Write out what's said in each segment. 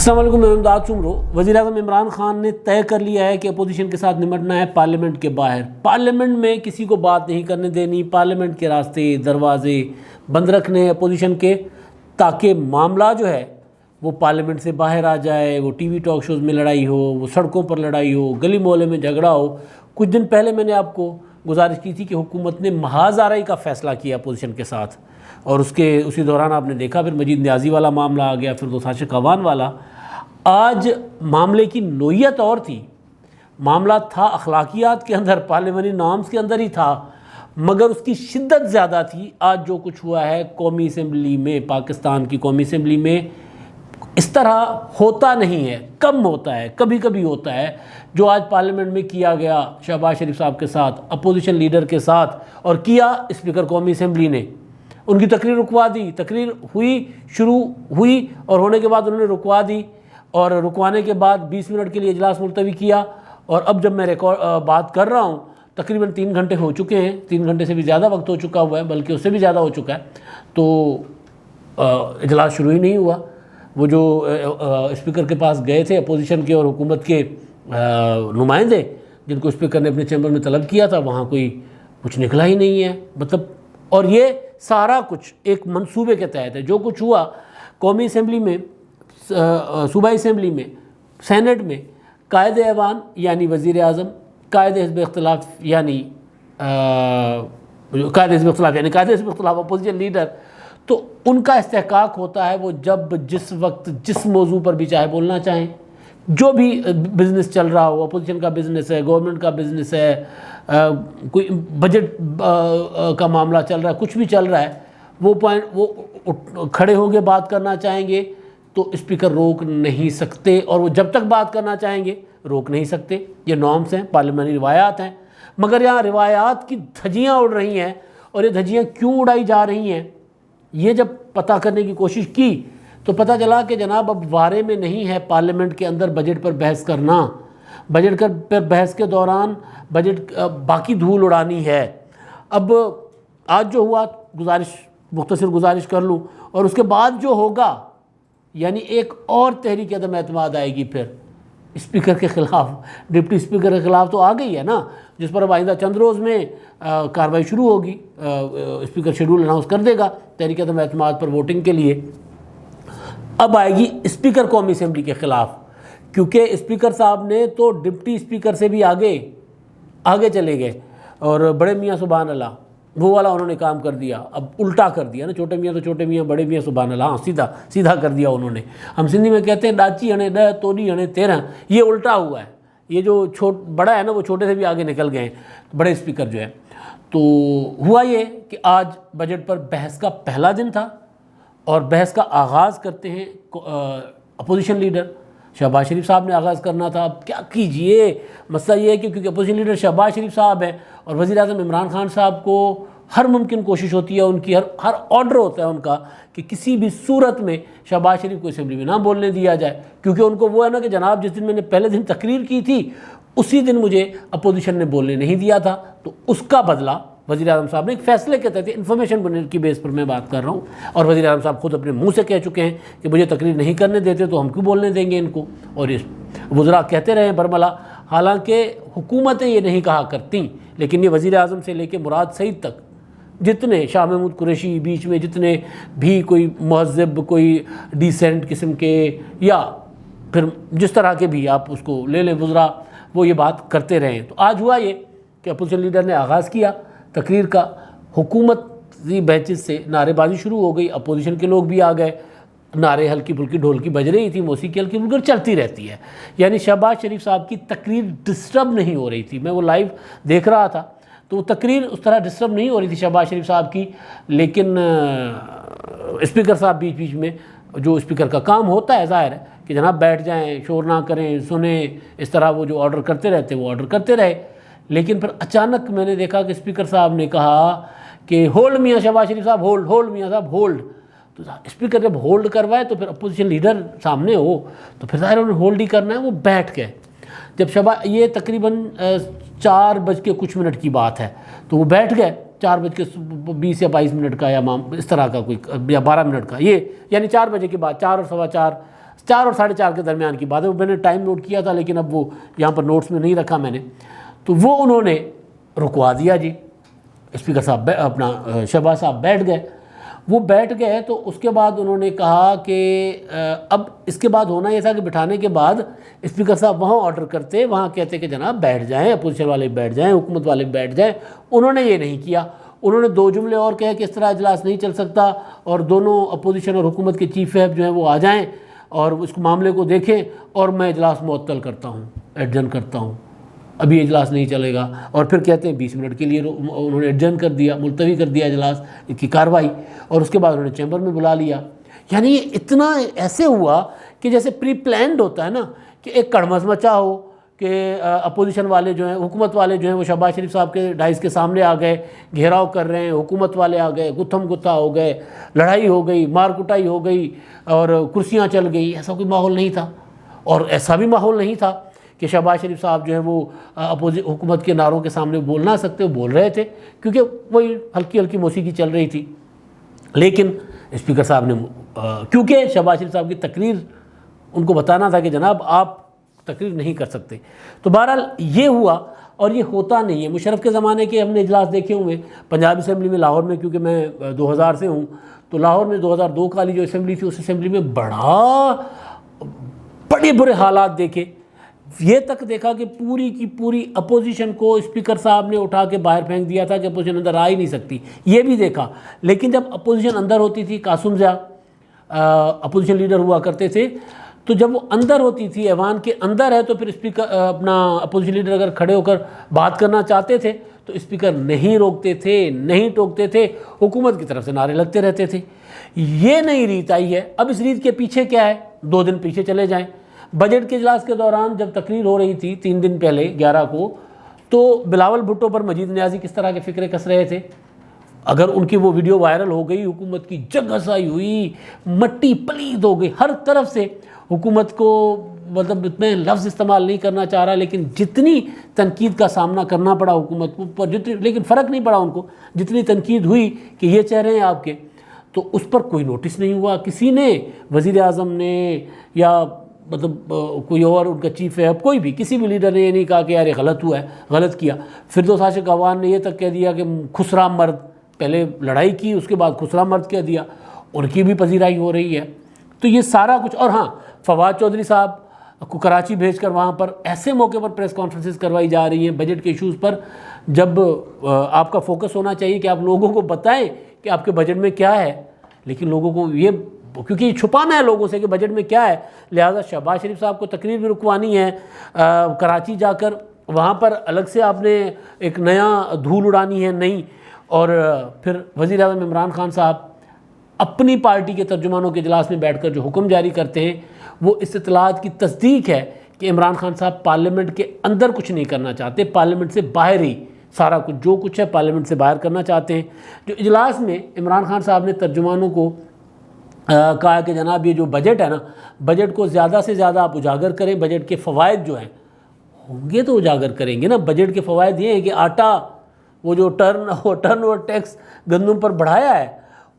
السلام علیکم، میں امداد سمرو۔ وزیراعظم عمران خان نے طے کر لیا ہے کہ اپوزیشن کے ساتھ نمٹنا ہے پارلیمنٹ کے باہر۔ پارلیمنٹ میں کسی کو بات نہیں کرنے دینی، پارلیمنٹ کے راستے دروازے بند رکھنے ہیں اپوزیشن کے، تاکہ معاملہ جو ہے وہ پارلیمنٹ سے باہر آ جائے، وہ ٹی وی ٹاک شوز میں لڑائی ہو، وہ سڑکوں پر لڑائی ہو، گلی محلے میں جھگڑا ہو۔ کچھ دن پہلے میں نے آپ کو گزارش کی تھی کہ حکومت نے محاذ آرائی کا فیصلہ کیا اپوزیشن کے ساتھ، اور اسی دوران آپ نے دیکھا پھر مجید نیازی والا معاملہ آ گیا، پھر دوست عاشق اعوان والا۔ آج معاملے کی نوعیت اور تھی، معاملہ تھا اخلاقیات کے اندر، پارلیمانی نارمز کے اندر ہی تھا، مگر اس کی شدت زیادہ تھی۔ آج جو کچھ ہوا ہے قومی اسمبلی میں، پاکستان کی قومی اسمبلی میں، اس طرح ہوتا نہیں ہے، کم ہوتا ہے، کبھی کبھی ہوتا ہے۔ جو آج پارلیمنٹ میں کیا گیا شہباز شریف صاحب کے ساتھ، اپوزیشن لیڈر کے ساتھ، اور کیا اسپیکر قومی اسمبلی نے، ان کی تقریر رکوا دی۔ تقریر ہوئی، شروع ہوئی اور ہونے کے بعد انہوں نے رکوا دی، اور رکوانے کے بعد 20 منٹ کے لیے اجلاس ملتوی کیا۔ اور اب جب میں بات کر رہا ہوں تقریباً 3 گھنٹے ہو چکے ہیں، 3 گھنٹے سے بھی زیادہ وقت ہو چکا ہوا ہے، بلکہ اس سے بھی زیادہ ہو چکا ہے، تو اجلاس شروع ہی نہیں ہوا۔ وہ جو اسپیکر کے پاس گئے تھے اپوزیشن کے اور حکومت کے نمائندے، جن کو اسپیکر نے اپنے چیمبر میں طلب کیا تھا، وہاں کوئی کچھ نکلا ہی نہیں ہے، مطلب۔ اور یہ سارا کچھ ایک منصوبے کے تحت ہے۔ جو کچھ ہوا قومی اسمبلی میں، صوبائی اسمبلی میں، سینٹ میں، قائد ایوان یعنی وزیر اعظم، قائد حزب اختلاف یعنی قائد حزب اختلاف اپوزیشن لیڈر، تو ان کا استحقاق ہوتا ہے وہ جب جس وقت جس موضوع پر بھی چاہے بولنا چاہیں، جو بھی بزنس چل رہا ہو، اپوزیشن کا بزنس ہے، گورنمنٹ کا بزنس ہے، کوئی بجٹ کا معاملہ چل رہا ہے، کچھ بھی چل رہا ہے، وہ کھڑے ہو کے بات کرنا چاہیں گے تو اسپیکر روک نہیں سکتے، اور وہ جب تک بات کرنا چاہیں گے روک نہیں سکتے۔ یہ نارمز ہیں، پارلیمانی روایات ہیں، مگر یہاں روایات کی دھجیاں اڑ رہی ہیں، اور یہ دھجیاں کیوں اڑائی جا رہی ہیں، یہ جب پتہ کرنے کی کوشش کی تو پتہ چلا کہ جناب اب وارے میں نہیں ہے پارلیمنٹ کے اندر بجٹ پر بحث کرنا، بجٹ پر بحث کے دوران بجٹ باقی دھول اڑانی ہے۔ اب آج جو ہوا، مختصر گزارش کر لوں، اور اس کے بعد جو ہوگا، یعنی ایک اور تحریک عدم اعتماد آئے گی پھر اسپیکر کے خلاف، ڈپٹی اسپیکر کے خلاف تو آ گئی ہے نا، جس پر اب آئندہ چند روز میں کارروائی شروع ہوگی۔ اسپیکر شیڈول اناؤنس کر دے گا تحریک عدم اعتماد پر ووٹنگ کے لیے۔ اب آئے گی اسپیکر قومی اسمبلی کے خلاف، کیونکہ اسپیکر صاحب نے تو ڈپٹی اسپیکر سے بھی آگے چلے گئے، اور بڑے میاں سبحان اللہ وہ والا انہوں نے کام کر دیا، اب الٹا کر دیا نا، چھوٹے میاں تو چھوٹے میاں، بڑے میاں سبحان اللہ، سیدھا کر دیا انہوں نے۔ ہم سندھی میں کہتے ہیں ڈاچی ہنے 10 توڑی ہنے 13، یہ الٹا ہوا ہے۔ یہ جو بڑا ہے نا وہ چھوٹے سے بھی آگے نکل گئے ہیں، بڑے اسپیکر جو ہے۔ تو ہوا یہ کہ آج بجٹ پر بحث کا پہلا دن تھا، اور بحث کا آغاز کرتے ہیں اپوزیشن لیڈر شہباز شریف صاحب نے آغاز کرنا تھا۔ اب کیا کیجئے، مسئلہ یہ ہے کہ کیونکہ اپوزیشن لیڈر شہباز شریف صاحب ہیں، اور وزیر اعظم عمران خان صاحب کو ہر ممکن کوشش ہوتی ہے، ان کی ہر آرڈر ہوتا ہے ان کا کہ کسی بھی صورت میں شہباز شریف کو اسمبلی میں نہ بولنے دیا جائے، کیونکہ ان کو وہ ہے نا کہ جناب جس دن میں نے پہلے دن تقریر کی تھی اسی دن مجھے اپوزیشن نے بولنے نہیں دیا تھا، تو اس کا بدلہ وزیر اعظم صاحب نے ایک فیصلے کے تحت، انفارمیشن کی بیس پر میں بات کر رہا ہوں، اور وزیر اعظم صاحب خود اپنے منہ سے کہہ چکے ہیں کہ مجھے تقریر نہیں کرنے دیتے تو ہم کیوں بولنے دیں گے ان کو۔ اور وزراء کہتے رہے برملا، حالانکہ حکومتیں یہ نہیں کہا کرتیں، لیکن یہ وزیر اعظم سے لے کے مراد سعید تک جتنے، شاہ محمود قریشی بیچ میں، جتنے بھی کوئی مہذب، کوئی ڈیسینٹ قسم کے، یا پھر جس طرح کے بھی آپ اس کو لے لیں وزراء، وہ یہ بات کرتے رہے ہیں۔ تو آج ہوا یہ کہ اپوزیشن لیڈر نے آغاز کیا تقریر کا، حکومتی بینچز سے نعرے بازی شروع ہو گئی، اپوزیشن کے لوگ بھی آ گئے، نعرے ہلکی پھلکی ڈھولکی بج رہی تھی، موسیقی ہلکی پھلکی چلتی رہتی ہے، یعنی شہباز شریف صاحب کی تقریر ڈسٹرب نہیں ہو رہی تھی۔ میں وہ لائیو دیکھ رہا تھا تو وہ تقریر اس طرح ڈسٹرب نہیں ہو رہی تھی شہباز شریف صاحب کی، لیکن اسپیکر صاحب بیچ میں، جو اسپیکر کا کام ہوتا ہے ظاہر ہے کہ جناب بیٹھ جائیں، شور نہ کریں، سنیں، اس طرح وہ جو آرڈر کرتے رہتے وہ آرڈر کرتے رہے۔ لیکن پھر اچانک میں نے دیکھا کہ اسپیکر صاحب نے کہا کہ ہولڈ میاں شہباز شریف صاحب، ہولڈ میاں صاحب ہولڈ۔ تو اسپیکر جب ہولڈ کروائے تو پھر اپوزیشن لیڈر سامنے ہو تو پھر ظاہر انہوں نے ہولڈ ہی کرنا ہے، وہ بیٹھ گئے۔ جب یہ تقریباً 4:00 کی بات ہے تو وہ بیٹھ گئے، 4:20 یا 22 منٹ کا، یا اس طرح کا کوئی، یا 12 منٹ کا، یہ یعنی 4 بجے کے بعد، 4 اور 4:15 4 اور 4:30 کے درمیان کی بات ہے، وہ میں نے ٹائم نوٹ کیا تھا لیکن اب وہ یہاں پر نوٹس میں نہیں رکھا میں نے، تو وہ انہوں نے رکوا دیا جی، اسپیکر صاحب اپنا شہباز صاحب بیٹھ گئے، وہ بیٹھ گئے تو اس کے بعد انہوں نے کہا کہ اب اس کے بعد ہونا یہ تھا کہ بٹھانے کے بعد اسپیکر صاحب وہاں آرڈر کرتے، وہاں کہتے کہ جناب بیٹھ جائیں، اپوزیشن والے بیٹھ جائیں، حکومت والے بیٹھ جائیں، انہوں نے یہ نہیں کیا، انہوں نے 2 جملے اور کہے کہ اس طرح اجلاس نہیں چل سکتا اور دونوں اپوزیشن اور حکومت کے چیف ویپ جو ہیں وہ آ جائیں اور اس معاملے کو دیکھیں اور میں اجلاس معطل کرتا ہوں، ایڈجن کرتا ہوں، ابھی اجلاس نہیں چلے گا، اور پھر کہتے ہیں 20 منٹ کے لیے انہوں نے ایڈجن کر دیا، ملتوی کر دیا اجلاس کی کارروائی، اور اس کے بعد انہوں نے چیمبر میں بلا لیا۔ یعنی یہ اتنا ایسے ہوا کہ جیسے پری پلانڈ ہوتا ہے نا، کہ ایک کڑمس مچا ہو کہ اپوزیشن والے جو ہیں، حکومت والے جو ہیں وہ شہباز شریف صاحب کے ڈائز کے سامنے آ گئے، گھیراؤ کر رہے ہیں، حکومت والے آ گئے، گتھم گتھا ہو گئے، لڑائی ہو گئی، مار کٹائی ہو گئی اور کرسیاں چل گئی، ایسا کوئی ماحول نہیں تھا۔ اور ایسا بھی ماحول نہیں تھا کہ شہباز شریف صاحب جو ہیں وہ حکومت کے نعروں کے سامنے بول نہ سکتے، وہ بول رہے تھے کیونکہ وہی ہلکی ہلکی موسیقی چل رہی تھی، لیکن اسپیکر صاحب نے کیونکہ شہباز شریف صاحب کی تقریر ان کو بتانا تھا کہ جناب آپ تقریر نہیں کر سکتے، تو بہرحال یہ ہوا، اور یہ ہوتا نہیں ہے۔ مشرف کے زمانے کے ہم نے اجلاس دیکھے ہوئے، پنجاب اسمبلی میں لاہور میں، کیونکہ میں 2000 سے ہوں، تو لاہور میں 2002 والی جو اسمبلی تھی اس اسمبلی میں بڑے برے حالات دیکھے، یہ تک دیکھا کہ پوری کی پوری اپوزیشن کو اسپیکر صاحب نے اٹھا کے باہر پھینک دیا تھا کہ اپوزیشن اندر آ ہی نہیں سکتی، یہ بھی دیکھا۔ لیکن جب اپوزیشن اندر ہوتی تھی، قاسم ضیاء اپوزیشن لیڈر ہوا کرتے تھے، تو جب وہ اندر ہوتی تھی، ایوان کے اندر ہے، تو پھر اسپیکر اپنا اپوزیشن لیڈر اگر کھڑے ہو کر بات کرنا چاہتے تھے تو اسپیکر نہیں روکتے تھے، نہیں ٹوکتے تھے، حکومت کی طرف سے نعرے لگتے رہتے تھے۔ یہ نئی ریت آئی ہے۔ اب اس ریت کے پیچھے کیا ہے؟ 2 دن پیچھے چلے جائیں، بجٹ کے اجلاس کے دوران جب تقریر ہو رہی تھی 3 دن پہلے 11 کو، تو بلاول بھٹو پر مجید نیازی کس طرح کے فکرے کس رہے تھے۔ اگر ان کی وہ ویڈیو وائرل ہو گئی، حکومت کی جگ ہسائی ہوئی، مٹی پلید ہو گئی ہر طرف سے، حکومت کو مطلب اتنے لفظ استعمال نہیں کرنا چاہ رہا، لیکن جتنی تنقید کا سامنا کرنا پڑا حکومت کو پر لیکن فرق نہیں پڑا ان کو، جتنی تنقید ہوئی کہ یہ چہرے ہیں آپ کے، تو اس پر کوئی نوٹس نہیں ہوا، کسی نے، وزیر اعظم نے یا مطلب کوئی اور ان کا چیف ہے، کوئی بھی کسی بھی لیڈر نے یہ نہیں کہا کہ یار یہ غلط ہوا ہے، غلط کیا۔ فردوس عاشق عوان نے یہ تک کہہ دیا کہ خسرا مرد، پہلے لڑائی کی اس کے بعد خسرا مرد کہہ دیا، ان کی بھی پذیرائی ہو رہی ہے۔ تو یہ سارا کچھ، اور ہاں فواد چودھری صاحب کو کراچی بھیج کر وہاں پر ایسے موقع پر پریس کانفرنسز کروائی جا رہی ہیں بجٹ کے ایشوز پر، جب آپ کا فوکس ہونا چاہیے کہ آپ لوگوں کو بتائیں کہ آپ کے بجٹ میں کیا ہے، لیکن لوگوں کو یہ، کیونکہ یہ چھپانا ہے لوگوں سے کہ بجٹ میں کیا ہے، لہٰذا شہباز شریف صاحب کو تقریر بھی رکوانی ہے، کراچی جا کر وہاں پر الگ سے آپ نے ایک نیا دھول اڑانی ہے نہیں، اور پھر وزیر اعظم عمران خان صاحب اپنی پارٹی کے ترجمانوں کے اجلاس میں بیٹھ کر جو حکم جاری کرتے ہیں، وہ اس اطلاعات کی تصدیق ہے کہ عمران خان صاحب پارلیمنٹ کے اندر کچھ نہیں کرنا چاہتے، پارلیمنٹ سے باہر ہی سارا کچھ جو کچھ ہے پارلیمنٹ سے باہر کرنا چاہتے ہیں۔ جو اجلاس میں عمران خان صاحب نے ترجمانوں کو کہا کہ جناب یہ جو بجٹ ہے نا، بجٹ کو زیادہ سے زیادہ آپ اجاگر کریں، بجٹ کے فوائد جو ہیں ہوں گے تو اجاگر کریں گے نا۔ بجٹ کے فوائد یہ ہیں کہ آٹا، وہ جو ٹرن اور ٹیکس گندم پر بڑھایا ہے،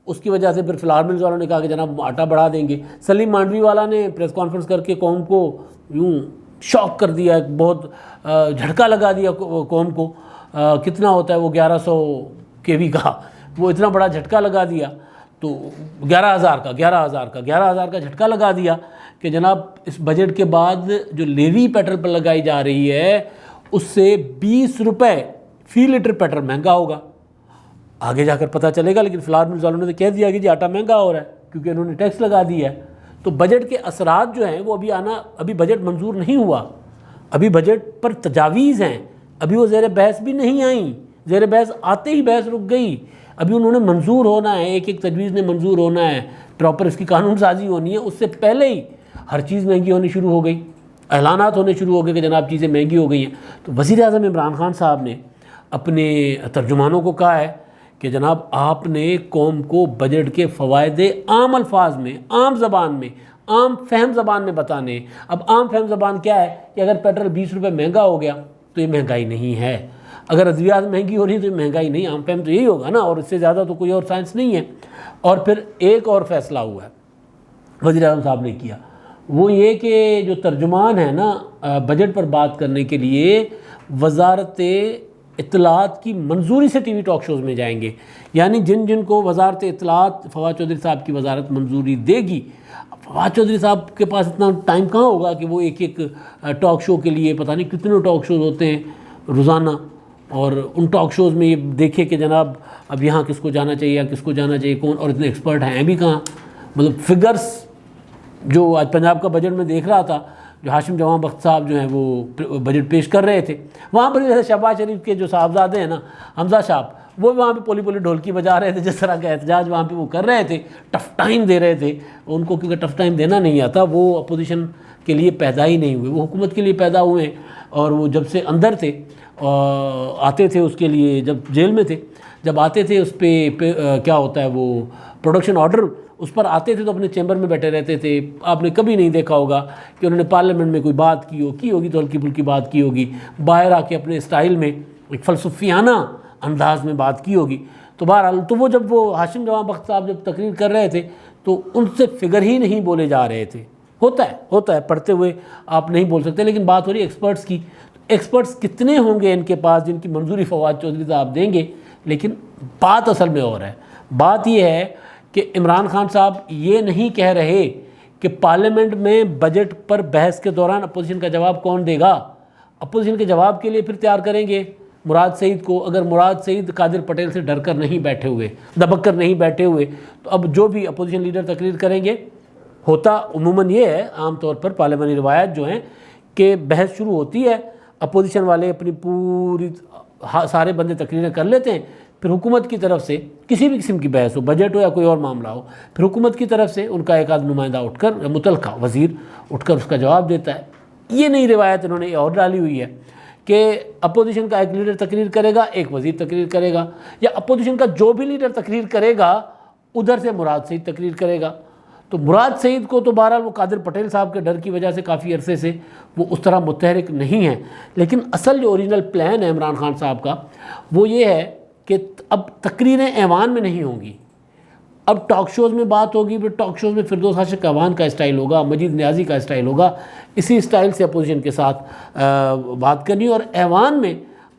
اس کی وجہ سے پھر فلار ملز والوں نے کہا کہ جناب آٹا بڑھا دیں گے۔ سلیم مانڈوی والا نے پریس کانفرنس کر کے قوم کو یوں شاک کر دیا، بہت جھٹکا لگا دیا قوم کو، کتنا ہوتا ہے وہ 1100 KV کا، وہ اتنا بڑا جھٹکا لگا دیا، تو 11,000 کا جھٹکا لگا دیا کہ جناب اس بجٹ کے بعد جو لیوی پیٹرول پر لگائی جا رہی ہے اس سے 20 روپے فی لیٹر پیٹرول مہنگا ہوگا۔ آگے جا کر پتہ چلے گا، لیکن فلار ملز والوں نے کہہ دیا کہ جی آٹا مہنگا ہو رہا ہے کیونکہ انہوں نے ٹیکس لگا دیا ہے۔ تو بجٹ کے اثرات جو ہیں وہ ابھی بجٹ منظور نہیں ہوا، ابھی بجٹ پر تجاویز ہیں، ابھی وہ زیر بحث بھی نہیں آئیں، زیر بحث آتے ہی بحث رک گئی، ابھی انہوں نے منظور ہونا ہے، ایک ایک تجویز نے منظور ہونا ہے، پراپر اس کی قانون سازی ہونی ہے۔ اس سے پہلے ہی ہر چیز مہنگی ہونی شروع ہو گئی، اعلانات ہونے شروع ہو گئے کہ جناب چیزیں مہنگی ہو گئی ہیں۔ تو وزیر اعظم عمران خان صاحب نے اپنے ترجمانوں کو کہا ہے کہ جناب آپ نے قوم کو بجٹ کے فوائد عام الفاظ میں، عام زبان میں، عام فہم زبان میں بتانے۔ اب عام فہم زبان کیا ہے کہ اگر پیٹرول 20 روپے مہنگا ہو گیا تو یہ مہنگائی نہیں ہے، اگر ادویات مہنگی ہو رہی ہے تو یہ مہنگائی نہیں، عام فہم تو یہی ہوگا نا، اور اس سے زیادہ تو کوئی اور سائنس نہیں ہے۔ اور پھر ایک اور فیصلہ ہوا ہے وزیر اعظم صاحب نے کیا، وہ یہ کہ جو ترجمان ہے نا بجٹ پر بات کرنے کے لیے وزارت اطلاعات کی منظوری سے ٹی وی ٹاک شوز میں جائیں گے، یعنی جن کو وزارت اطلاعات فواد چودھری صاحب کی وزارت منظوری دے گی، فواد چودھری صاحب کے پاس اتنا ٹائم کہاں ہوگا کہ وہ ایک ٹاک شو کے لیے پتہ نہیں کتنے ٹاک شوز ہوتے ہیں روزانہ، اور ان ٹاک شوز میں یہ دیکھے کہ جناب اب یہاں کس کو جانا چاہیے یا کس کو جانا چاہیے کون، اور اتنے ایکسپرٹ ہیں بھی کہاں. مطلب فگرز جو آج پنجاب کا بجٹ میں دیکھ رہا تھا، جو ہاشم جوان بخت صاحب جو ہیں وہ بجٹ پیش کر رہے تھے، وہاں پر جیسے شہباز شریف کے جو صاحبزادے ہیں نا حمزہ صاحب، وہ وہاں پہ پولی ڈھولکی بجا رہے تھے، جس طرح کا احتجاج وہاں پہ وہ کر رہے تھے، ٹف ٹائم دے رہے تھے ان کو، کیونکہ ٹف ٹائم دینا نہیں آتا، وہ اپوزیشن کے لیے پیدا ہی نہیں ہوئے، وہ حکومت کے لیے پیدا ہوئے ہیں. اور وہ جب سے اندر تھے آتے تھے اس کے لیے، جب جیل میں تھے جب آتے تھے اس پہ کیا ہوتا ہے وہ پروڈکشن آرڈر، اس پر آتے تھے تو اپنے چیمبر میں بیٹھے رہتے تھے. آپ نے کبھی نہیں دیکھا ہوگا کہ انہوں نے پارلیمنٹ میں کوئی بات کی ہوگی تو ہلکی پھلکی بات کی ہوگی، باہر آ کے اپنے اسٹائل میں ایک فلسفیانہ انداز میں بات کی ہوگی. تو بہرحال تو وہ جب وہ ہاشم جوان بخت صاحب جب تقریر کر رہے تھے تو ان سے فگر ہی نہیں بولے جا رہے تھے. ہوتا ہے پڑھتے ہوئے آپ نہیں بول سکتے، لیکن بات ہو رہی ہے ایکسپرٹس کی. ایکسپرٹس کتنے ہوں گے ان کے پاس جن کی منظوری فواد چودھری صاحب دیں گے؟ لیکن بات اصل میں اور ہے. بات یہ ہے کہ عمران خان صاحب یہ نہیں کہہ رہے کہ پارلیمنٹ میں بجٹ پر بحث کے دوران اپوزیشن کا جواب کون دے گا. اپوزیشن کے جواب کے لیے پھر تیار کریں گے مراد سعید کو. اگر مراد سعید قادر پٹیل سے ڈر کر نہیں بیٹھے ہوئے، دبک کر نہیں بیٹھے ہوئے، تو اب جو بھی اپوزیشن لیڈر تقریر کریں گے، ہوتا عموماً یہ ہے عام طور پر پارلیمانی روایت جو ہیں کہ بحث شروع ہوتی ہے، اپوزیشن والے اپنی پوری سارے بندے تقریریں کر لیتے ہیں، پھر حکومت کی طرف سے کسی بھی قسم کی بحث ہو، بجٹ ہو یا کوئی اور معاملہ ہو، پھر حکومت کی طرف سے ان کا ایک آدھ نمائندہ اٹھ کر، متعلقہ وزیر اٹھ کر اس کا جواب دیتا ہے. یہ نئی روایت انہوں نے یہ اور ڈالی ہوئی ہے کہ اپوزیشن کا ایک لیڈر تقریر کرے گا، ایک وزیر تقریر کرے گا، یا اپوزیشن کا جو بھی لیڈر تقریر کرے گا ادھر سے مراد سعید تقریر کرے گا. تو مراد سعید کو تو بہرحال وہ قادر پٹیل صاحب کے ڈر کی وجہ سے کافی عرصے سے وہ اس طرح متحرک نہیں ہیں. لیکن اصل جو اوریجنل پلان ہے عمران خان صاحب کا وہ یہ ہے کہ اب تقریریں ایوان میں نہیں ہوں گی، اب ٹاک شوز میں بات ہوگی. پھر ٹاک شوز میں فردوس عاشق اعوان کا اسٹائل ہوگا، مجید نیازی کا اسٹائل ہوگا، اسی اسٹائل سے اپوزیشن کے ساتھ بات کرنی، اور ایوان میں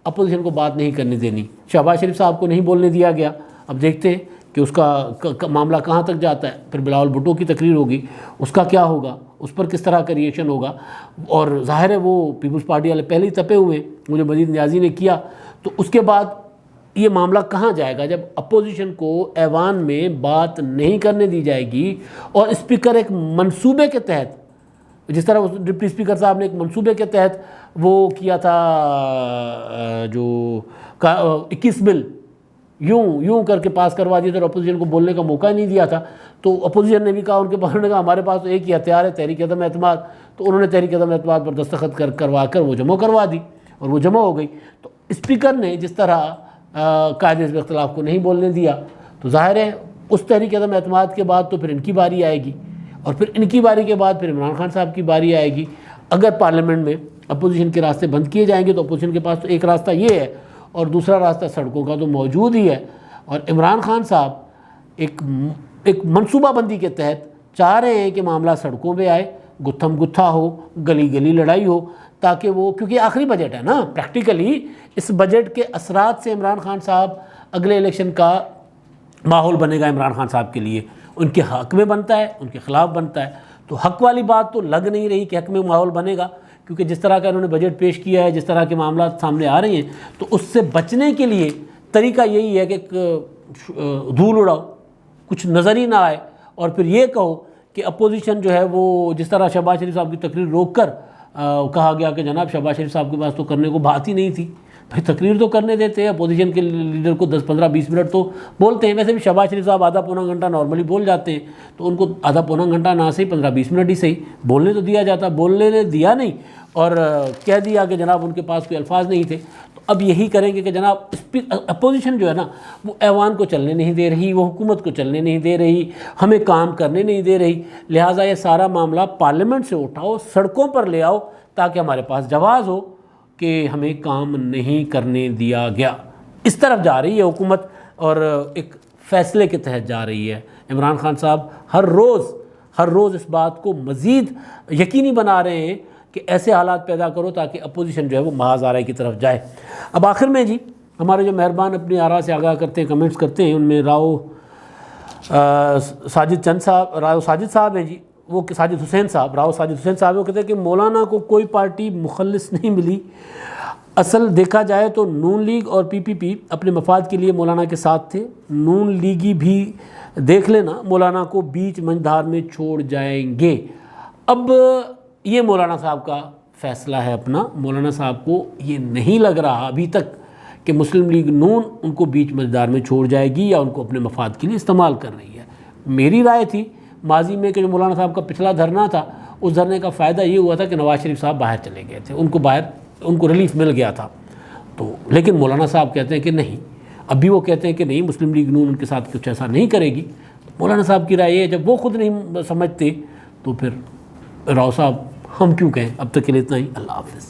اپوزیشن کو بات نہیں کرنے دینی. شہباز شریف صاحب کو نہیں بولنے دیا گیا، اب دیکھتے ہیں کہ اس کا معاملہ کہاں تک جاتا ہے. پھر بلاول بھٹو کی تقریر ہوگی، اس کا کیا ہوگا، اس پر کس طرح کا ریئیکشن ہوگا. اور ظاہر ہے وہ پیپلز پارٹی والے پہلے ہی تپے ہوئے ہیں، وہ جو مجید نیازی نے کیا، تو اس کے بعد یہ معاملہ کہاں جائے گا جب اپوزیشن کو ایوان میں بات نہیں کرنے دی جائے گی. اور اسپیکر ایک منصوبے کے تحت، جس طرح ڈپٹی اسپیکر صاحب نے ایک منصوبے کے تحت وہ کیا تھا جو 21 بل یوں کر کے پاس کروا دیا تھا اور اپوزیشن کو بولنے کا موقع نہیں دیا تھا، تو اپوزیشن نے بھی کہا، ان کے پاس نے کہا ہمارے پاس تو ایک ہی ہتھیار ہے تحریک عدم اعتماد. تو انہوں نے تحریک عدم اعتماد پر دستخط کروا کر وہ جمع کروا دی اور وہ جمع ہو گئی. تو اسپیکر نے جس طرح قائد حزب اختلاف کو نہیں بولنے دیا، تو ظاہر ہے اس تحریک عدم اعتماد کے بعد تو پھر ان کی باری آئے گی، اور پھر ان کی باری کے بعد پھر عمران خان صاحب کی باری آئے گی. اگر پارلیمنٹ میں اپوزیشن کے راستے بند کیے جائیں گے تو اپوزیشن کے پاس تو ایک راستہ یہ ہے، اور دوسرا راستہ سڑکوں کا تو موجود ہی ہے. اور عمران خان صاحب ایک منصوبہ بندی کے تحت چاہ رہے ہیں کہ معاملہ سڑکوں پہ آئے، گتھم گتھا ہو، گلی گلی لڑائی ہو، تاکہ وہ، کیونکہ آخری بجٹ ہے نا، پریکٹیکلی اس بجٹ کے اثرات سے عمران خان صاحب اگلے الیکشن کا ماحول بنے گا عمران خان صاحب کے لیے. ان کے حق میں بنتا ہے، ان کے خلاف بنتا ہے. تو حق والی بات تو لگ نہیں رہی کہ حق میں ماحول بنے گا، کیونکہ جس طرح کا انہوں نے بجٹ پیش کیا ہے، جس طرح کے معاملات سامنے آ رہے ہیں، تو اس سے بچنے کے لیے طریقہ یہی ہے کہ دھول اڑاؤ، کچھ نظر ہی نہ آئے، اور پھر یہ کہو کہ اپوزیشن جو ہے وہ، جس طرح شہباز شریف صاحب کی تقریر روک کر کہا گیا کہ جناب شہباز شریف صاحب کے پاس تو کرنے کو بات ہی نہیں تھی. بھائی تقریر تو کرنے دیتے ہیں، اپوزیشن کے لیڈر کو 10 15 20 منٹ تو بولتے ہیں. ویسے بھی شہباز شریف صاحب آدھا پونا گھنٹہ نارملی بول جاتے ہیں، تو ان کو آدھا پونا گھنٹہ نہ صحیح 15 20 منٹ ہی صحیح بولنے تو دیا جاتا. بولنے دیا نہیں، اور کہہ دیا کہ جناب ان کے پاس کوئی الفاظ نہیں تھے. تو اب یہی کریں گے کہ جناب اپوزیشن جو ہے نا وہ ایوان کو چلنے نہیں دے رہی، وہ حکومت کو چلنے نہیں دے رہی، ہمیں کام کرنے نہیں دے رہی، لہٰذا یہ سارا معاملہ پارلیمنٹ سے اٹھاؤ، سڑکوں پر لے آؤ، تاکہ ہمارے پاس جواز ہو کہ ہمیں کام نہیں کرنے دیا گیا. اس طرف جا رہی ہے حکومت، اور ایک فیصلے کے تحت جا رہی ہے. عمران خان صاحب ہر ہر روز اس بات کو مزید یقینی بنا رہے ہیں کہ ایسے حالات پیدا کرو تاکہ اپوزیشن جو ہے وہ محاذ آرائی کی طرف جائے۔ اب آخر میں جی ہمارے جو مہربان اپنی آراء سے آگاہ کرتے ہیں، کمنٹس کرتے ہیں، ان میں راؤ ساجد صاحب ہیں جی، وہ ساجد حسین صاحب، راؤ ساجد حسین صاحب وہ کہتے ہیں کہ مولانا کو کوئی پارٹی مخلص نہیں ملی، اصل دیکھا جائے تو نون لیگ اور پی پی پی اپنے مفاد کے لیے مولانا کے ساتھ تھے، نون لیگی بھی دیکھ لینا مولانا کو بیچ منجھدار میں چھوڑ جائیں گے۔ اب یہ مولانا صاحب کا فیصلہ ہے اپنا، مولانا صاحب کو یہ نہیں لگ رہا ابھی تک کہ مسلم لیگ نون ان کو بیچ منجھدار میں چھوڑ جائے گی یا ان کو اپنے مفاد کے لیے استعمال کر رہی ہے۔ میری رائے تھی ماضی میں کہ جو مولانا صاحب کا پچھلا دھرنا تھا، اس دھرنے کا فائدہ یہ ہوا تھا کہ نواز شریف صاحب باہر چلے گئے تھے، ان کو ریلیف مل گیا تھا، تو لیکن مولانا صاحب کہتے ہیں کہ نہیں، اب بھی وہ کہتے ہیں کہ نہیں مسلم لیگ نون ان کے ساتھ کچھ ایسا نہیں کرے گی۔ مولانا صاحب کی رائے یہ ہے، جب وہ خود نہیں سمجھتے تو پھر راؤ صاحب ہم کیوں کہیں۔ اب تک کے لیے اتنا ہی، اللہ حافظ۔